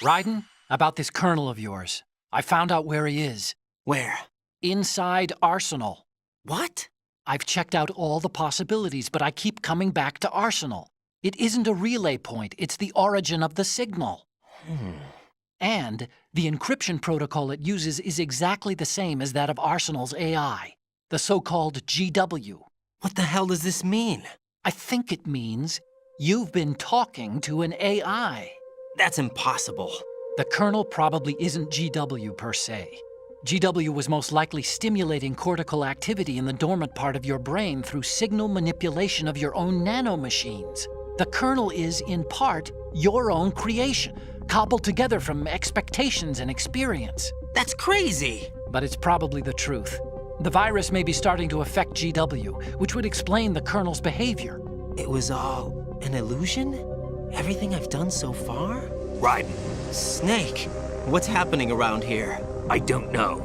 Raiden, about this colonel of yours. I found out where he is. Where? Inside Arsenal. What? I've checked out all the possibilities, but I keep coming back to Arsenal. It isn't a relay point, it's the origin of the signal. And the encryption protocol it uses is exactly the same as that of Arsenal's AI, the so-called GW. What the hell does this mean? I think it means you've been talking to an AI. That's impossible. The kernel probably isn't GW per se. GW was most likely stimulating cortical activity in the dormant part of your brain through signal manipulation of your own nanomachines. The kernel is, in part, your own creation, cobbled together from expectations and experience. That's crazy! But it's probably the truth. The virus may be starting to affect GW, which would explain the kernel's behavior. It was all an illusion? Everything I've done so far? Raiden, Snake, what's happening around here? I don't know.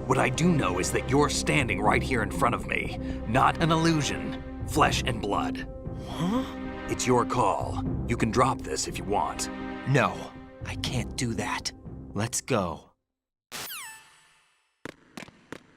What I do know is that you're standing right here in front of me. Not an illusion. Flesh and blood. Huh? It's your call. You can drop this if you want. No, I can't do that. Let's go.